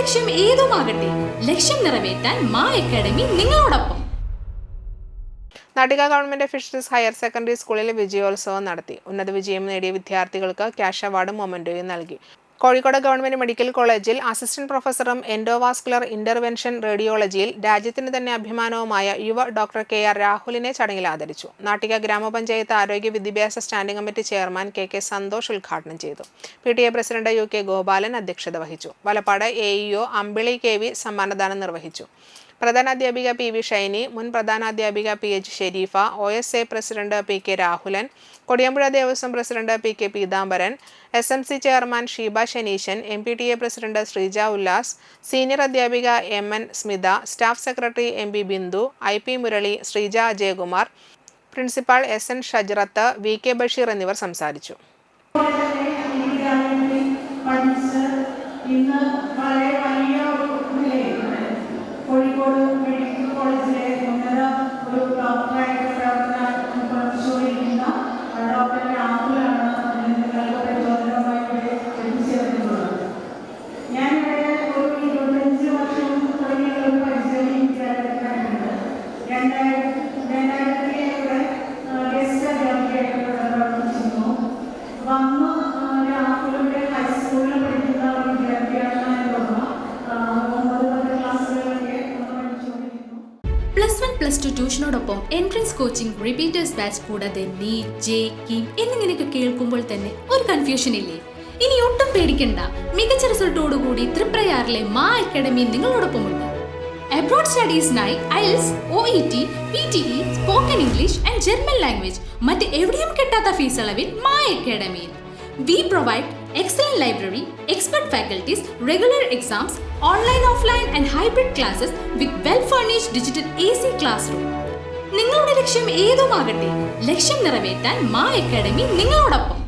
ലക്ഷ്യം ഏതുമാകട്ടെ, ലക്ഷ്യം നിറവേറ്റാൻ മാ അക്കാഡമി നിങ്ങളോടൊപ്പം. Nattika government fisheries higher secondary സ്കൂളിൽ വിജയോത്സവം നടത്തി. ഉന്നത വിജയം നേടിയ വിദ്യാർത്ഥികൾക്ക് ക്യാഷ് അവാർഡും മൊമെന്റോയും നൽകി. കോഴിക്കോട് ഗവൺമെന്റ് മെഡിക്കൽ കോളേജിൽ അസിസ്റ്റന്റ് പ്രൊഫസറും എൻഡോവാസ്കുലർ ഇന്റർവെൻഷൻ റേഡിയോളജിയിൽ രാജ്യത്തിന് തന്നെ അഭിമാനവുമായ യുവ ഡോക്ടർ KR രാഹുലിനെ ചടങ്ങിൽ ആദരിച്ചു. നാട്ടിക ഗ്രാമപഞ്ചായത്ത് ആരോഗ്യ വിദ്യാഭ്യാസ standing committee chairman KK Santhosh ഉദ്ഘാടനം ചെയ്തു. PTA പ്രസിഡന്റ് UK ഗോപാലൻ അധ്യക്ഷത വഹിച്ചു. വലപ്പാട് AEO അമ്പിളി KV സമ്മാനദാനം നിർവഹിച്ചു. പ്രധാനാധ്യാപിക PV ഷൈനി, മുൻ പ്രധാനാധ്യാപിക PH Sherifa, OSA president PK Rahulan, Kodiyampuzha Devaswom president PK Peethambaran, SMC chairman Sheeba Shaneeshan, MPTA president Sreeja Ullas, senior അധ്യാപിക MN Smitha, staff secretary MB Bindu, IP Murali, Sreeja Ajayakumar, principal SN Shajrath, VK Basheer എന്നിവർ സംസാരിച്ചു. കോഴിക്കോട് മെഡിക്കൽ കോളേജിലെ ഉന്നത ഒരു ഡോക്ടറായിട്ട് പ്രവർത്തനം പരിശോധിക്കുന്ന ഡോക്ടർ രാഹുലാണ് നിങ്ങൾക്ക് പ്രചോദനമായി എത്തിച്ചേർന്നിട്ടുള്ളത്. ഞാനിവിടെ ഒരു 25 വർഷം തുടങ്ങിയ ഒരു പരിചയം വിദ്യാർത്ഥികളുണ്ട്. 2007 ഗസ്റ്റ് അധ്യാപികയായിട്ട് പ്രവർത്തിച്ചിരുന്നു. വന്ന് രാഹുലിന്റെ ഹൈസ്കൂളിൽ പഠിക്കുന്ന വിദ്യാർത്ഥിയാണ് +1 +2 ട്യൂഷനോടൊപ്പം എൻട്രൻസ് കോച്ചിങ്, റിപ്പീറ്റേഴ്സ് ബാച്ച് കൂടാതെ നീറ്റ്, JEE എന്നിങ്ങനെയൊക്കെ കേൾക്കുമ്പോൾ തന്നെ ഒരു കൺഫ്യൂഷൻ ഇല്ലേ? ഇനി ഒട്ടും പേടിക്കണ്ട. മികച്ച റിസൾട്ടോടുകൂടി തൃപ്രയാറിലെ മാ അക്കാഡമി നിങ്ങളോടൊപ്പമുണ്ട്. അബ്രോഡ് സ്റ്റഡീസിനായി IELTS, OET, PTE, spoken English and German language മറ്റ് എവിടെയും കിട്ടാത്ത ഫീസ് അളവിൽ മാ അക്കാഡമിയിൽ. We provide excellent library, expert faculties, regular exams, online, offline and hybrid classes with well-furnished digital AC classroom. നിങ്ങളുടെ ലക്ഷ്യം ഏതുമാകട്ടെ, ലക്ഷ്യം നിറവേറ്റാൻ മാ അക്കാഡമി നിങ്ങളോടൊപ്പം.